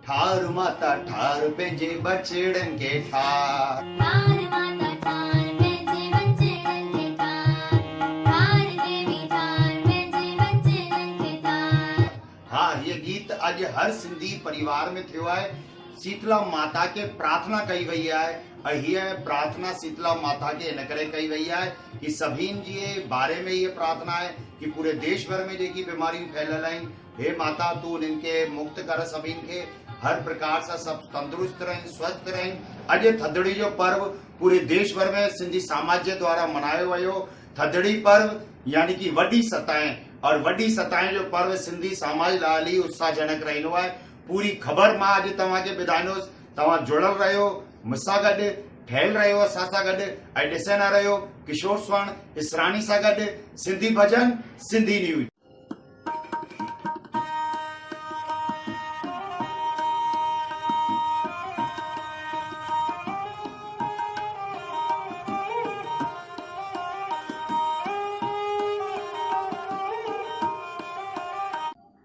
ठार माता ठार पंहिंजे बचड़नि खे ठार। ठार माता ठार पंहिंजे बचड़नि खे ठार। ठार देवी ठार पंहिंजे बचड़नि खे ठार। हाँ, ये गीत अॼु हर सिंधी परिवार में थियो आहे। शीतला माता के प्रार्थना कई वई आहे और हीअ प्रार्थना शीतला माता के इन करे कई वई आहे कि सभिनि जे बारे में ये प्रार्थना है कि पूरे देश भर में जेकी बीमारियूं फैलियल आहिनि, हे माता तू उन्हनि खे मुक्त कर, सभिनि खे हर प्रकार सां सब तंदुरुस्त रहनि, स्वस्थ रहनि। अॼु थदड़ी जो पर्व पूरे देश भर में सिंधी समाज जे द्वारा मनायो वियो। थदड़ी पर्व यानी कि वॾी सताएं, और वॾी सताएं जो पर्व सिंधी समाज लाइ इलाही उत्साहजनक रहियो आहे। पूरी ख़बर मां अॼु तव्हांखे ॿुधाईंदुसि। तव्हां जुड़ियल रहियो मूंसां गॾु, ठहियल रहियो असां सां गॾु ऐं ॾिसंदा रहियो किशोर स्वर्ण इसरानी सां गॾु सिंधी भजन सिंधी न्यूज़।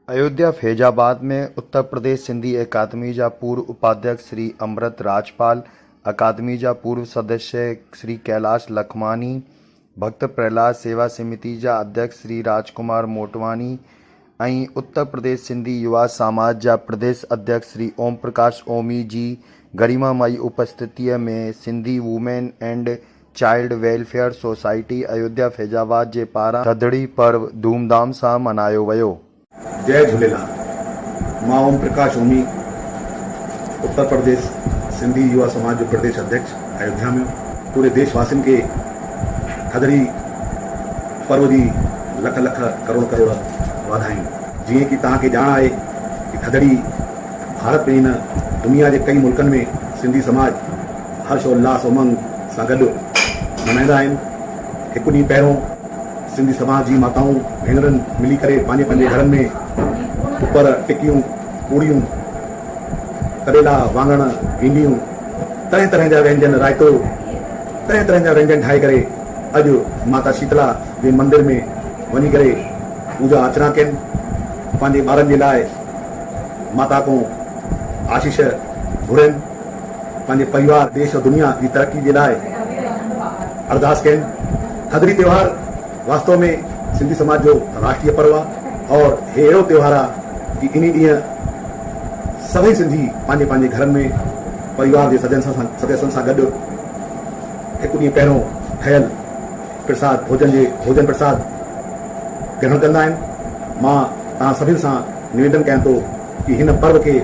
अयोध्या फैजाबाद में उत्तर प्रदेश सिंधी अकादमी जा पूर्व उपाध्यक्ष श्री अमृत राजपाल, अकादमी जा पूर्व सदस्य श्री कैलाश लखमानी, भक्त प्रहलाद सेवा समिति जा अध्यक्ष श्री राजकुमार मोटवानी ऐं उत्तर प्रदेश सिंधी युवा समाज जा प्रदेश अध्यक्ष श्री ओम प्रकाश ओमी जी गरिमामयी उपस्थितिअ में Sindhi women and child welfare society Ayodhya Faizabad जे पारां थदड़ी पर्व धूमधाम सां मनायो वियो। जय झूलेलाल। मां ओम प्रकाश ओमी, उत्तर प्रदेश सिंधी युवा समाज जो प्रदेश अध्यक्ष अयोध्या में पूरे देशवासियों के थदड़ी पर्व की लख लख करोड़ करोड़ वाधायूं। जीअं कि तव्हांखे ॼाण आहे कि थदड़ी भारत में न दुनिया के कई मुल्कनि में सिंधी समाज हर्ष उल्लास उमंग सां गॾु मनाईंदा आहिनि। हिकु ॾींहुं पहिरों सिंधी समाज जी माताऊं भेनरनि मिली करे पंहिंजे पंहिंजे घरनि में ऊपर टिकियूं, पूड़ियूं, करेला, वाङण, भिंडियूं, तरह तरह जा व्यंजन, रायतो, तरह तरह जा व्यंजन ठाहे करे अॼु माता शीतला जे मंदिर में वञी करे पूजा अर्चना कनि। पंहिंजे ॿारनि जे लाइ माता को आशीष घुरनि, पंहिंजे परिवार, देश और दुनिया की तरक्की जे लाइ अरदास कनि। थदड़ी त्योहार वास्तव में सिंधी समाज जो राष्ट्रीय पर्व आहे और हे अहिड़ो त्योहार आहे कि इन ॾींहुं सभई सिंधी पंहिंजे पंहिंजे घरनि में परिवार के सदस्यनि सां गॾु हिकु ॾींहुं पहिरों ठहियल प्रसाद भोजन प्रसाद ग्रहण कंदा आहिनि। मां तव्हां सभिनि सां निवेदन कयां थो कि हिन पर्व के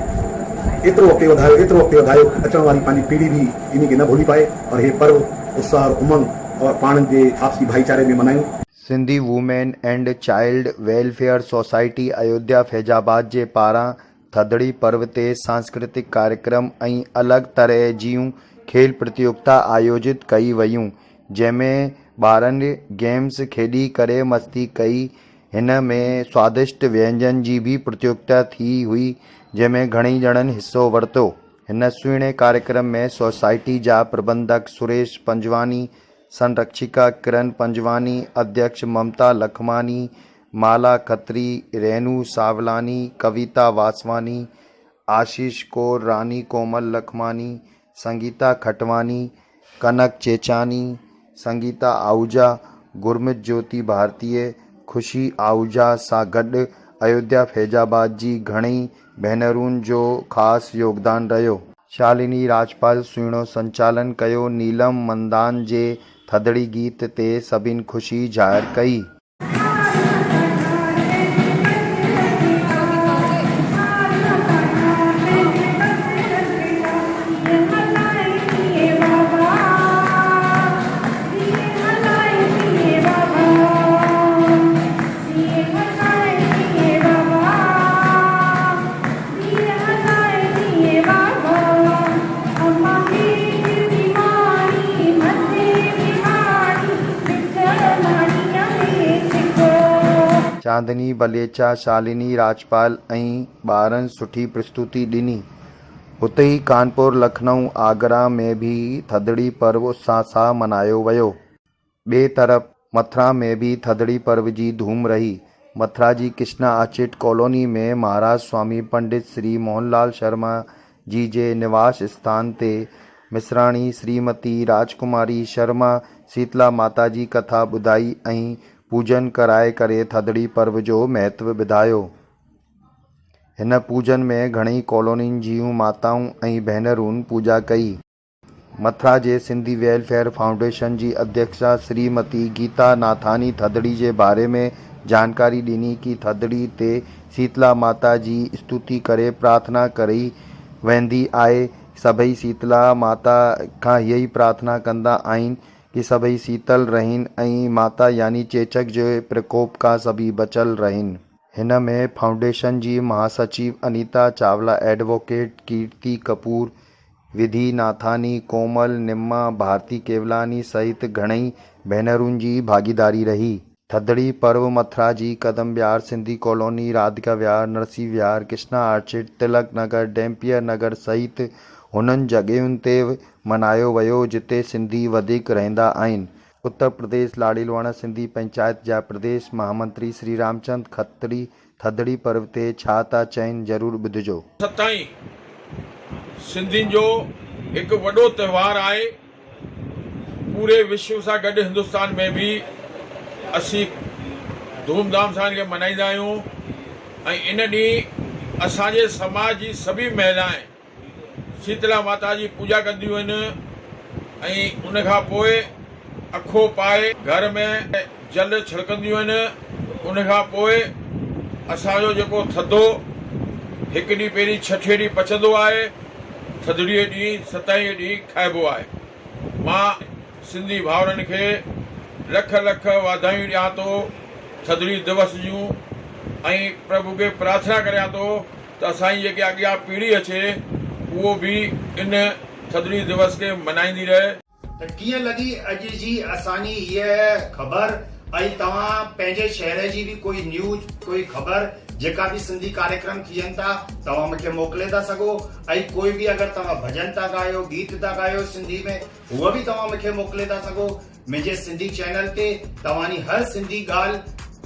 एतिरो अॻिते वधायो अचण वारी पंहिंजी पीढ़ी भी इन खे न भुली पाए और हे पर्व उत्साह उमंग और पाण जे आपसी भाईचारे में मनायूं। Sindhi women and child welfare society Ayodhya Faizabad जे पारां थदड़ी पर्व ते सांस्कृतिक कार्यक्रम ऐं अलॻि तरह जूं खेल प्रतियोगिता आयोजित कई वयूं, जंहिंमें ॿारनि गेम्स खेॾी करे मस्ती कई। हिन में स्वादिष्ट व्यंजन जी भी प्रतियोगिता थी हुई, जंहिंमें घणई ॼणनि हिस्सो वरितो। हिन सुहिणे कार्यक्रम में सोसाइटी जा प्रबंधक सुरेश पंजवानी, संरक्षिका किरण पंजवानी, अध्यक्ष ममता लखमानी, माला खत्री, रेनू सावलानी, कविता वासवानी, आशीष कौर, रानी कोमल लखमानी, संगीता खटवानी, कनक चेचानी, संगीता आहूजा, गुरमित ज्योति भारतीय, खुशी आहूजा सां गॾु अयोध्या फैजाबाद जी घणई भेनरुनि जो ख़ासि योगदान रहियो। शालिनी राजपाल सुहिणो संचालन कयो। नीलम मंदान जे थदड़ी गीत ते सभिनि ख़ुशी ज़ाहिर कई। चांदनी बलेचा, शालिनी राजपाल ऐं ॿारनि सुठी प्रस्तुति ॾिनी। हुते ई कानपुर, लखनऊ, आगरा में भी थदड़ी पर्व उत्साह सां मनायो वियो। ॿिए तरफ़ मथुरा में भी थदड़ी पर्व जी धूम रही। मथुरा जी कृष्णा आर्चिड कॉलोनी में महाराज स्वामी पंडित श्री मोहनलाल शर्मा जी जे निवास स्थान ते मिसराणी श्रीमती राजकुमारी शर्मा शीतला माता जी कथा ॿुधाई ऐं पूजन कराए करे थदड़ी पर्व जो महत्व ॿुधायो। हिन पूजन में घणई कॉलोनियुनि जूं माताऊं ऐं भेनरुनि पूजा कई। मथुरा जे सिंधी वेलफेयर फाउंडेशन जी अध्यक्षा श्रीमती गीता नाथानी थदड़ी जे बारे में जानकारी ॾिनी कि थदड़ी ते शीतला माता जी स्तुति करे प्रार्थना करी वेंदी आहे। सभई शीतला माता खां इहा ई प्रार्थना कंदा आहिनि कि सभई शीतल रहिन ऐं माता यानी चेचक जे प्रकोप खां सभी बचल रहिन। हिन में फाउंडेशन जी महासचिव अनीता चावला, एडवोकेट कीर्ति कपूर, विधि नाथानी, कोमल निम्मा, भारती केवलानी सहित घणई भेनरुनि जी भागीदारी रही। थदड़ी पर्व मथुरा जी कदम विहार, सिंधी कॉलोनी, राधिका विहार, नरसी विहार, कृष्णा आर्चिड, तिलक नगर, डैम्पियर नगर सहित उन्हनि जॻहियुनि ते मनायो वियो जिते सिंधी वधीक रहंदा आहिनि। उत्तर प्रदेश लाड़ीलवाणा सिंधी पंचायत जा प्रदेश महामंत्री श्री रामचंद खत्री थदड़ी पर्व ते छा था चइनि, ज़रूरु ॿुधिजो। सताईं सिंधियुनि जो हिकु वॾो त्योहार आहे। पूरे विश्व सां गॾु हिंदुस्तान में बि असीं धूमधाम सां इनखे मल्हाईंदा आहियूं ऐं इन ॾींहुं असांजे समाज जी सभी महिलाएं शीतला माता जी पूजा कंदियूं आहिनि ऐं उन खां पोइ अखो पाए घर में जल छिड़कंदियूं आहिनि। उन खां पोइ असांजो जेको थधो हिकु ॾींहुं पहिरीं छठे ॾींहुं पचंदो आहे, थदड़ीअ ॾींहुं 27 ॾींहुं खाइबो आहे। मां सिंधी भाउरनि खे लख लख वाधायूं ॾियां थो थदड़ी दिवस जूं ऐं प्रभु खे प्रार्थना करियां थो त असांजी जेके अॻियां पीढ़ी अचे उहो बि इन थदड़ी दिवस खे मल्हाईंदी रहे। त कीअं लॻी अॼु जी असांजी हीअ ख़बर ऐं तव्हां पंहिंजे शहर जी बि कोई न्यूज़ कोई ख़बर जेका बि सिंधी कार्यक्रम थियनि था तव्हां मूंखे मोकिले था सघो ऐं कोई बि अगरि तव्हां भॼन था ॻायो, गीत था ॻायो सिंधी में, उहो बि तव्हां मूंखे मोकिले था सघो। मुंहिंजे सिंधी चैनल ते तव्हांजी हर सिंधी ॻाल्हि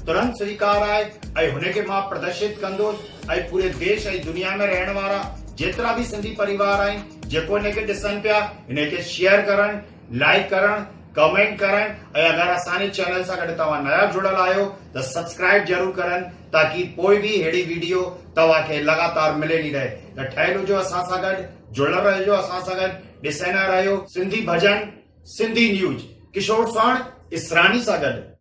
तुरंत स्वीकार आहे ऐं हुनखे मां प्रदर्शित कंदुसि ऐं पूरे देश ऐं दुनिया में रहण वारा जेतिरा बि सिंधी परिवार आहिनि जेको हिनखे ॾिसनि पिया हिनखे शेयर करण, लाइक करण, कमेंट करण ऐं अगरि असांजे चैनल सां गॾु तव्हां नया जुड़ियल आहियो त सब्सक्राइब ज़रूर करनि ताकि कोई बि अहिड़ी वीडियो तव्हांखे लगातार मिलंदी रहे। त ठहियल हुजो असां सां गॾु, जुड़ियल रहिजो असां सां गॾु, ॾिसंदा रहियो सिंधी भॼन, सिंधी न्यूज़। किशोर साण इसरानी सां गॾु।